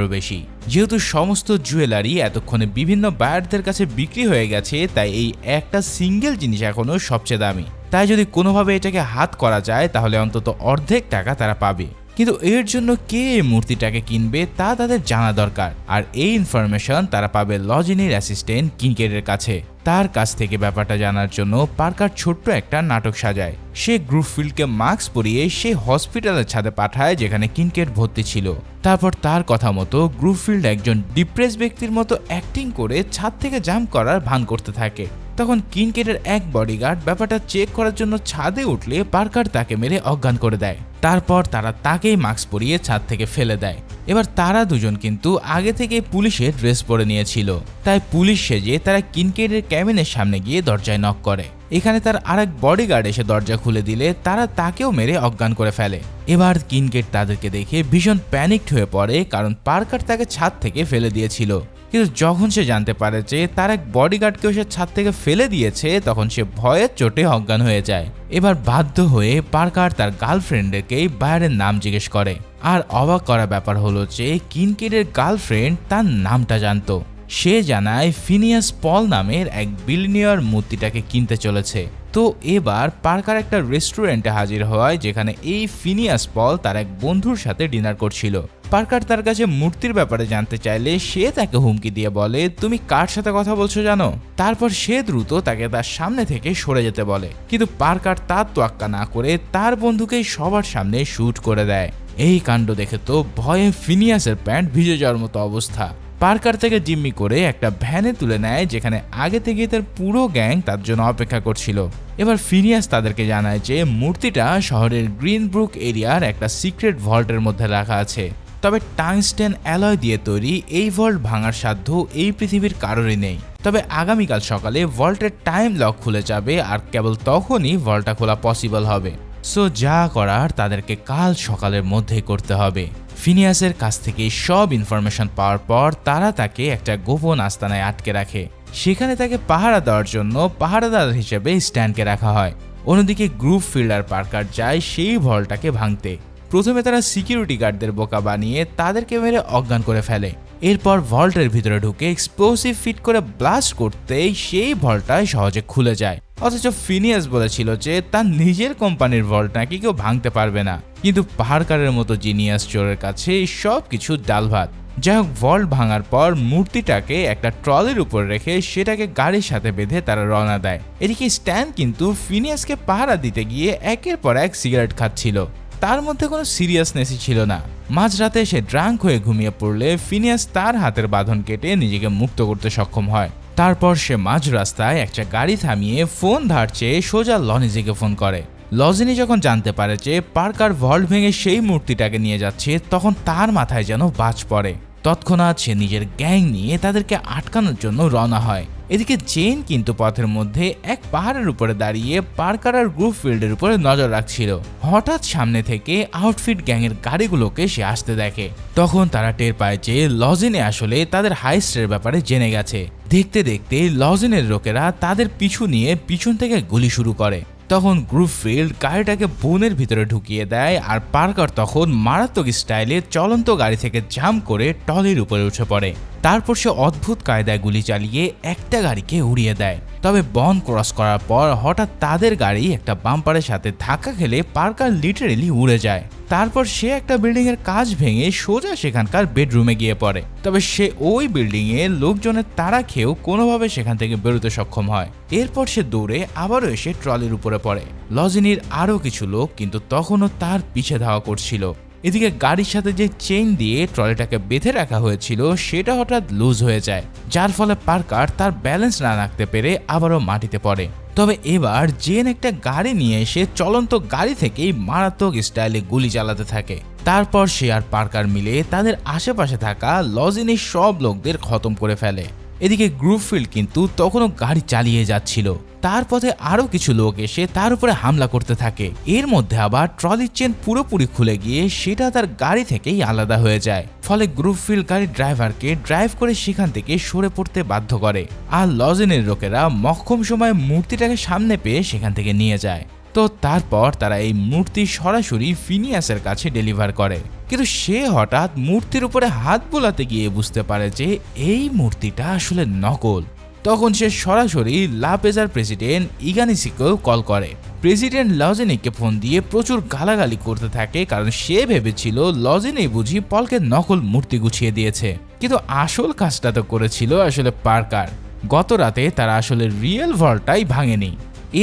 বেশি। যেহেতু সমস্ত জুয়েলারি এতক্ষণে বিভিন্ন বায়ারদের কাছে বিক্রি হয়ে গেছে, তাই এই একটা সিঙ্গেল জিনিস এখনো সবচেয়ে দামি। তাই যদি কোনোভাবে এটাকে হাত করা যায় তাহলে অন্তত অর্ধেক টাকা তারা পাবে। কিন্তু এর জন্য কে এই মূর্তিটাকে কিনবে তা তাদের জানা দরকার। আর এই ইনফরমেশন তারা পাবে লজিনির অ্যাসিস্ট্যান্ট কিনকেটের কাছে। তার কাছ থেকে ব্যাপারটা জানার জন্য পার্কার ছোট্ট একটা নাটক সাজায়। সে গ্রুফিল্ডকে মাস্ক পরিয়ে সে হসপিটালের ছাদে পাঠায় যেখানে কিনকেট ভর্তি ছিল। তারপর তার কথা মতো গ্রুফিল্ড একজন ডিপ্রেস ব্যক্তির মতো অ্যাক্টিং করে ছাদ থেকে জাম্প করার ভান করতে থাকে। তখন কিনকেটের এক বডিগার্ড ব্যাপারটা চেক করার জন্য ছাদে উঠলে পার্কার তাকে মেরে অজ্ঞান করে দেয়। তারপর তারা তাকেই মাস্ক পরিয়ে ছাদ থেকে ফেলে দেয়। এবার তারা দুজন কিন্তু আগে থেকে পুলিশের ড্রেস পরে নিয়েছিল, তাই পুলিশ সেজে তারা কিনকেটের ক্যাবিনের সামনে গিয়ে দরজায় নক করে। এখানে তার আরেক বডিগার্ড এসে দরজা খুলে দিলে তারা তাকেও মেরে অজ্ঞান করে ফেলে। এবার কিনকেট তাদেরকে দেখে ভীষণ প্যানিকড হয়ে পড়ে, কারণ পার্কার তাকে ছাদ থেকে ফেলে দিয়েছিল। কিন্তু যখন সে জানতে পারে যে তার এক বডিগার্ডকেও সে ছাদ থেকে ফেলে দিয়েছে, তখন সে ভয়ের চোটে অজ্ঞান হয়ে যায়। এবার বাধ্য হয়ে পার্কার তার গার্লফ্রেন্ডকেই বায়ারের নাম জিজ্ঞেস করে। আর অবাক করা ব্যাপার হলো যে কিনকেটের গার্লফ্রেন্ড তার নামটা জানতো। সে জানায় ফিনিয়াস পল নামের এক বিলিয়নিয়ার মূর্তিটাকে কিনতে চলেছে। তো এবার পার্কার একটা রেস্টুরেন্টে হাজির হয় যেখানে এই ফিনিয়াস পল তার এক বন্ধুর সাথে ডিনার করছিল। পার্কার তার কাছে মূর্তির ব্যাপারে জানতে চাইলে সে তাকে হুমকি দিয়ে বলে, তুমি কার সাথে কথা বলছো জানো? তারপর সে দ্রুত তাকে তার সামনে থেকে সরে যেতে বলে, কিন্তু পার্কার তার তোয়াক্কা না করে তার বন্ধুকেই সবার সামনে শুট করে দেয়। এই কাণ্ড দেখে তো ভয়ে ফিনিয়াসের প্যান্ট ভিজে যাওয়ার মতো অবস্থা। পার্কার থেকে জিম্মি করে একটা ভ্যানে তুলে নেয় যেখানে আগে থেকেই তার পুরো গ্যাং তার জন্য অপেক্ষা করছিল। এবার ফিনিয়াস তাদেরকে জানায় যে মূর্তিটা শহরের গ্রিনব্রুক এরিয়ার একটা সিক্রেট ভল্টের মধ্যে রাখা আছে, তবে টাংস্টেন অ্যালয় দিয়ে তৈরি এই ভল্ট ভাঙার সাধ্য এই পৃথিবীর কারোরই নেই। তবে আগামীকাল সকালে ভল্টের টাইম লক খুলে যাবে আর কেবল তখনই ভল্টটা খোলা পসিবল হবে। সো যা করার তাদেরকে কাল সকালের মধ্যেই করতে হবে। ফিনিয়াসের কাছ থেকে সব ইনফরমেশন পাওয়ার পর তারা তাকে একটা গোপন আস্তানায় আটকে রাখে। সেখানে তাকে পাহারা দেওয়ার জন্য পাহারাদার হিসেবে স্ট্যানকে রাখা হয়। অন্যদিকে গ্রুপ ফিল্ডার পার্কার যায় সেই ভল্টটাকে ভাঙতে। প্রথমে তারা সিকিউরিটি গার্ডদের বোকা বানিয়ে তাদেরকে মেরে অজ্ঞান করে ফেলে। এরপর ভল্টের ভিতরে ঢুকে এক্সপ্লোসিভ ফিট করে ব্লাস্ট করতেই সেই ভল্টটাই সহজে খুলে যায়। অথচ ফিনিয়াস বলেছিল যে তার নিজের কোম্পানির ভল্ট নাকি কেউ ভাঙতে পারবে না, কিন্তু পার্কারের মতো জিনিয়াস চোরের কাছে সব কিছু ডাল ভাত। যাই হোক, ভল্ট ভাঙার পর মূর্তিটাকে একটা ট্রলির উপর রেখে সেটাকে গাড়ির সাথে বেঁধে তারা রওনা দেয়। এদিকে স্ট্যান কিন্তু ফিনিয়াসকে পাহারা দিতে গিয়ে একের পর এক সিগারেট খাচ্ছিল। তার মধ্যে কোনো সিরিয়াসনেসই ছিল না। মাঝরাতে সে ড্রাঙ্ক হয়ে ঘুমিয়ে পড়লে ফিনিয়াস তার হাতের বাঁধন কেটে নিজেকে মুক্ত করতে সক্ষম হয়। তারপর সে মাঝ রাস্তায় একটা গাড়ি থামিয়ে ফোন ধার চেয়ে সোজা লনিজিকে ফোন করে। লজিনি যখন জানতে পারে যে পার্কার ভল্ট ভেঙে সেই মূর্তিটাকে নিয়ে যাচ্ছে, তখন তার মাথায় যেন বাজ পড়ে। তৎক্ষণাৎ সে নিজের গ্যাং নিয়ে তাদেরকে আটকানোর জন্য রওনা হয়। এদিকে জেন কিন্তু পথের মধ্যে এক পাহাড়ের উপরে দাঁড়িয়ে পার্কার আর গ্রুপ ফিল্ডের উপরে নজর রাখছিল। হঠাৎ সামনে থেকে আউটফিট গ্যাংয়ের গাড়িগুলোকে সে আসতে দেখে। তখন তারা টের পায় যে লজিনে আসলে তাদের হাইস্টের ব্যাপারে জেনে গেছে। দেখতে দেখতে লজিনের লোকেরা তাদের পিছু নিয়ে পিছন থেকে গুলি শুরু করে। তখন গ্রুপ ফিল্ড গাড়িটাকে বনের ভিতরে ঢুকিয়ে দেয় আর পার্কার তখন মারাত্মক স্টাইলে চলন্ত গাড়ি থেকে জাম্প করে টলির উপরে উঠে পড়ে। তারপর সে অদ্ভুত কায়দায় গুলি চালিয়ে একটা গাড়িকে উড়িয়ে দেয়। তবে বন ক্রস করার পর হঠাৎ তাদের গাড়ি একটা বাম্পারের সাথে ধাক্কা খেলে পার্কার লিটারেলি উড়ে যায়। তারপর সে একটা বিল্ডিং এর কাঁচ ভেঙে সোজা সেখানকার বেডরুমে গিয়ে পড়ে। তবে সে ওই বিল্ডিং এ লোকজনের তাড়া খেয়েও কোনোভাবে সেখান থেকে বেরোতে সক্ষম হয়। এরপর সে দৌড়ে আবারও এসে ট্রলির উপরে পড়ে। লজিনির আরও কিছু লোক কিন্তু তখনও তার পিছে ধাওয়া করছিল। এদিকে গাড়ির সাথে যে চেইন দিয়ে ট্রলিটাকে বেঁধে রাখা হয়েছিল সেটা হঠাৎ লুজ হয়ে যায়, যার ফলে পার্কার তার ব্যালেন্স না রাখতে পেরে আবারও মাটিতে পড়ে। তবে এবার জেন একটা গাড়ি নিয়ে এসে চলন্ত গাড়ি থেকেই মারাত্মক স্টাইলে গুলি চালাতে থাকে। তারপর সে আর পার্কার মিলে তাদের আশেপাশে থাকা লজিনির সব লোকদের খতম করে ফেলে। এদিকে গ্রুপ ফিল্ড কিন্তু তখনও গাড়ি চালিয়ে যাচ্ছিল। তার পথে আরো কিছু লোক এসে তার উপরে হামলা করতে থাকে। এর মধ্যে আবার ট্রলির চেন পুরোপুরি খুলে গিয়ে সেটা তার গাড়ি থেকেই আলাদা হয়ে যায়। ফলে গ্রুপ ফিল্ড গাড়ির ড্রাইভারকে ড্রাইভ করে সেখান থেকে সরে পড়তে বাধ্য করে। আর লজেনের লোকেরা মক্ষম সময়ে মূর্তিটাকে সামনে পেয়ে সেখান থেকে নিয়ে যায়। তো তারপর তারা এই মূর্তি সরাসরি ফিনিয়াসের কাছে ডেলিভার করে। কিন্তু সে হঠাৎ মূর্তির উপরে হাত বোলাতে গিয়ে বুঝতে পারে যে এই মূর্তিটা আসলে নকল। তখন সে সরাসরি লা পেজার প্রেসিডেন্ট ইগানিসিকেও কল করে। প্রেসিডেন্ট লজেনিককে ফোন দিয়ে প্রচুর গালাগালি করতে থাকে, কারণ সে ভেবেছিল লজেনি বুঝি পলকে নকল মূর্তি গুছিয়ে দিয়েছে। কিন্তু আসল কাজটা তো করেছিল আসলে পার্কার। গত রাতে তারা আসলে রিয়েল ভল্টটাই ভাঙেনি,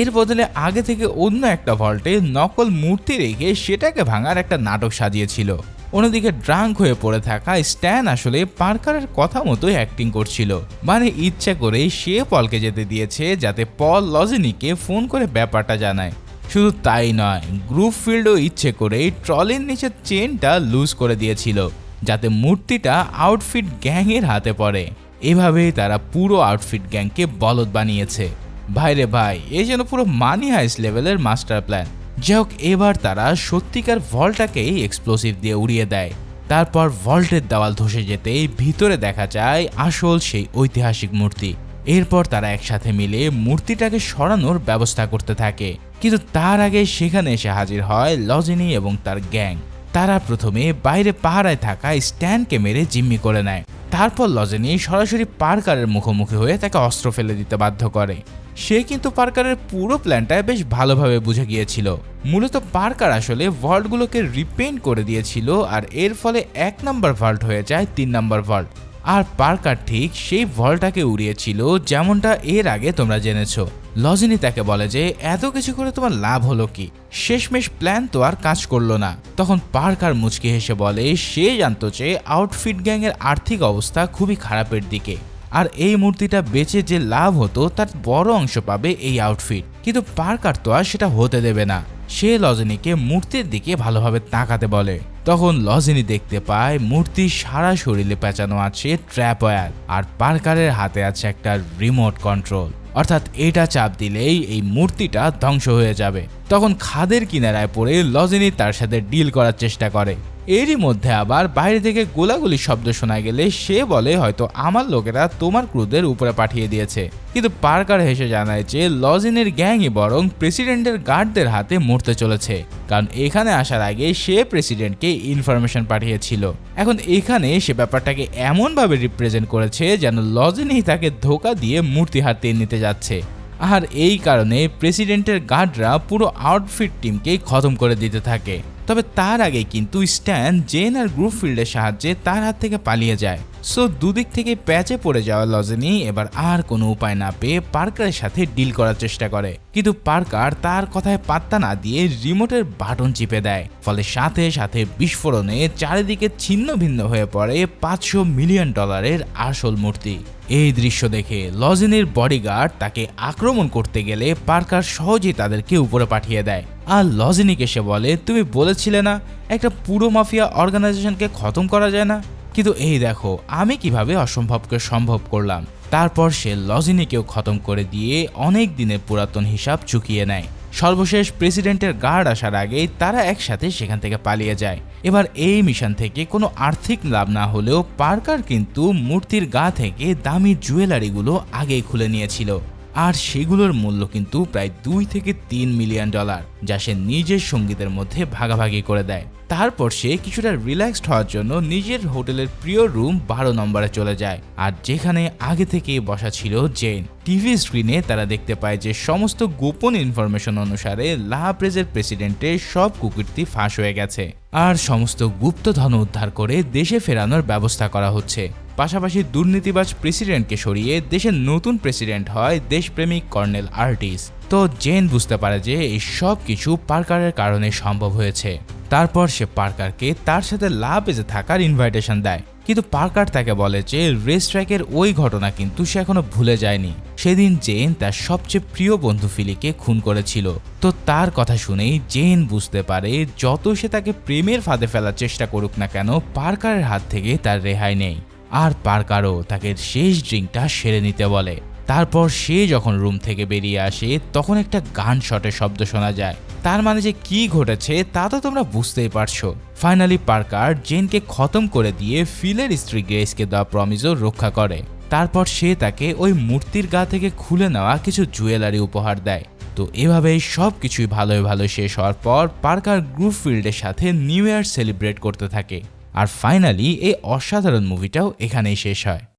এর বদলে আগে থেকে অন্য একটা ভল্টে নকল মূর্তি রেখে সেটাকে ভাঙার একটা নাটক সাজিয়েছিল। অন্যদিকে ড্রাঙ্ক হয়ে পড়ে থাকা স্ট্যান আসলে পার্কারের কথা মতোই অ্যাক্টিং করছিল, মানে ইচ্ছা করে সে পলকে যেতে দিয়েছে যাতে পল লজেনিকে ফোন করে ব্যাপারটা জানায়। শুধু তাই নয়, গ্রুপ ফিল্ডও ইচ্ছে করেই ট্রলির নিচের চেনটা লুজ করে দিয়েছিল যাতে মূর্তিটা আউটফিট গ্যাংয়ের হাতে পড়ে। এভাবেই তারা পুরো আউটফিট গ্যাংকে বলদ বানিয়েছে। ভাইরে ভাই, এই যেন পুরো মানি হাইস্ট লেভেলের মাস্টার প্ল্যান। যাই হোক, এবার তারা সত্যিকার ভল্টটাকেই এক্সপ্লোসিভ দিয়ে উড়িয়ে দেয়। তারপর ভল্টের দেওয়াল ধসে যেতেই ভিতরে দেখা যায় আসল সেই ঐতিহাসিক মূর্তি। এরপর তারা একসাথে মিলে মূর্তিটাকে সরানোর ব্যবস্থা করতে থাকে, কিন্তু তার আগে সেখানে এসে হাজির হয় লজেনি এবং তার গ্যাং। তারা প্রথমে বাইরে পাহারায় থাকা স্ট্যানকে মেরে জিম্মি করে নেয়। তারপর লজেনি সরাসরি পার্কারের মুখোমুখি হয়ে তাকে অস্ত্র ফেলে দিতে বাধ্য করে। সে কিন্তু পার্কারের পুরো প্ল্যানটা বেশ ভালোভাবে বুঝে গিয়েছিল। মূলত পার্কার আসলে ভল্টগুলোকে রিপেইন্ট করে দিয়েছিল, আর এর ফলে 1 নম্বর ভল্ট হয়ে যায় 3 নম্বর ভল্ট। আর পার্কার ঠিক সেই ভল্টটাকে উড়িয়েছিল, যেমনটা এর আগে তোমরা জেনেছো। লজেনি তাকে বলে যে এত কিছু করে তোমার লাভ হলো কি, শেষমেশ প্ল্যান তো আর কাজ করলো না। তখন পার্কার মুচকি হেসে বলে সে জানতো যে আউটফিট গ্যাংয়ের আর্থিক অবস্থা খুবই খারাপের দিকে, আর এই মূর্তিটা বেচে যে লাভ হতো তার বড় অংশ পাবে এই আউটফিট। কিন্তু পার্কার তো আর সেটা হতে দেবে না। সে লজেনিকে মূর্তির দিকে ভালোভাবে তাকাতে বলে। তখন লজেনি দেখতে পায় মূর্তির সারা শরীরে পেঁচানো আছে ট্র্যাপ ওয়্যার, আর পার্কারের হাতে আছে একটা রিমোট কন্ট্রোল, অর্থাৎ এটা চাপ দিলেই এই মূর্তিটা ধ্বংস হয়ে যাবে। তখন খাদের কিনারায় পড়ে লজেনি তার সাথে ডিল করার চেষ্টা করে। এরই মধ্যে আবার বাইরে থেকে গোলাগুলির শব্দ শোনা গেলে সে বলে হয়তো আমার লোকেরা তোমার ক্রুদের উপরে পাঠিয়ে দিয়েছে। কিন্তু পার্কার হেসে জানায় যে লজেনির গ্যাংই বরং প্রেসিডেন্টের গার্ডদের হাতে মরতে চলেছে, কারণ এখানে আসার আগে সে প্রেসিডেন্টকে ইনফরমেশন পাঠিয়েছিল। এখন এখানে সে ব্যাপারটাকে এমনভাবে রিপ্রেজেন্ট করেছে যেন লজেনি তাকে ধোকা দিয়ে মূর্তি হাতিয়ে নিতে যাচ্ছে। আর এই কারণে প্রেসিডেন্টের গার্ডরা পুরো আউটফিট টিমকেই খতম করে দিতে থাকে। তবে তার আগে কিন্তু স্ট্যান, জেন আর গ্রুফিল্ডের সাহায্যে তার হাত থেকে পালিয়ে যায়। সো দুদিক থেকে প্যাচে পড়ে যাওয়া লজেনি এবার আর কোনো উপায় না পেয়ে পার্কারের সাথে ডিল করার চেষ্টা করে, কিন্তু পার্কার তার কথায় পাত্তা না দিয়ে রিমোটের বাটন চিপে দেয়। ফলে সাথে সাথে বিস্ফোরণে চারিদিকে ছিন্ন ভিন্ন হয়ে পড়ে $500 মিলিয়ন আসল মূর্তি। এই দৃশ্য দেখে লজেনির বডিগার্ড তাকে আক্রমণ করতে গেলে পার্কার সহজেই তাদেরকে উপরে পাঠিয়ে দেয়। আর লজেনিকে সে বলে তুমি বলেছিলে না একটা পুরো মাফিয়া অর্গানাইজেশনকে খতম করা যায় না, কিন্তু এই দেখো আমি কিভাবে অসম্ভবকে সম্ভব করলাম। তারপর সে লজেনিকেও খতম করে দিয়ে অনেক দিনের পুরাতন হিসাব চুকিয়ে নেয়। সর্বশেষ প্রেসিডেন্টের গার্ড আসার আগেই তারা একসাথে সেখান থেকে পালিয়ে যায়। এবার এই মিশন থেকে কোনো আর্থিক লাভ না হলেও পার্কার কিন্তু মূর্তির গা থেকে দামি জুয়েলারিগুলো আগেই খুলে নিয়েছিল, আর সেগুলোর মূল্য কিন্তু প্রায় $2 থেকে $3 মিলিয়ন, যা সে নিজের সঙ্গীদের মধ্যে ভাগাভাগি করে দেয়। তারপর সে কিছুটা রিল্যাক্সড হওয়ার জন্য নিজের হোটেলের প্রিয় রুম 12 নম্বরে চলে যায়, আর যেখানে আগে থেকেই বসা ছিল জেন। টিভি স্ক্রিনে তারা দেখতে পায় যে সমস্ত গোপন ইনফরমেশন অনুসারে লা প্রেজের প্রেসিডেন্টের সব কুকীর্তি ফাঁস হয়ে গেছে, আর সমস্ত গুপ্তধন উদ্ধার করে দেশে ফেরানোর ব্যবস্থা করা হচ্ছে। পাশাপাশি দুর্নীতিবাজ প্রেসিডেন্টকে সরিয়ে দেশের নতুন প্রেসিডেন্ট হয় দেশপ্রেমিক কর্নেল আর্টিস। তো জেন বুঝতে পারে যে এই সব কিছু পার্কারের কারণে সম্ভব হয়েছে। তারপর সে পার্কারকে তার সাথে লা পেজে থাকার ইনভাইটেশন দেয়, কিন্তু পার্কার তাকে বলে যে রেস ট্র্যাকের ওই ঘটনা কিন্তু সে এখনো ভুলে যায়নি। সেদিন জেন তার সবচেয়ে প্রিয় বন্ধু ফিলিকে খুন করেছিল। তো তার কথা শুনেই জেন বুঝতে পারে যত সে তাকে প্রেমের ফাঁদে ফেলার চেষ্টা করুক না কেন পার্কারের হাত থেকে তার রেহাই নেই। আর পার্কারও তাকে শেষ ড্রিঙ্কটা সেরে নিতে বলে। তারপর সে যখন রুম থেকে বেরিয়ে আসে তখন একটা গান শটের শব্দ শোনা যায়। তার মানে যে কি ঘটেছে তা তো তোমরা বুঝতেই পারছো। ফাইনালি পার্কার জেনকে খতম করে দিয়ে ফিলের স্ত্রী গ্রেসকে দেওয়া প্রমিসও রক্ষা করে। তারপর সে তাকে ওই মূর্তির গা থেকে খুলে নেওয়া কিছু জুয়েলারি উপহার দেয়। তো এভাবেই সব কিছুই ভালো শেষ হওয়ার পর পার্কার গ্রুফিল্ডের সাথে নিউ ইয়ার সেলিব্রেট করতে থাকে। আর ফাইনালি এই অসাধারণ মুভিটাও এখানেই শেষ হয়।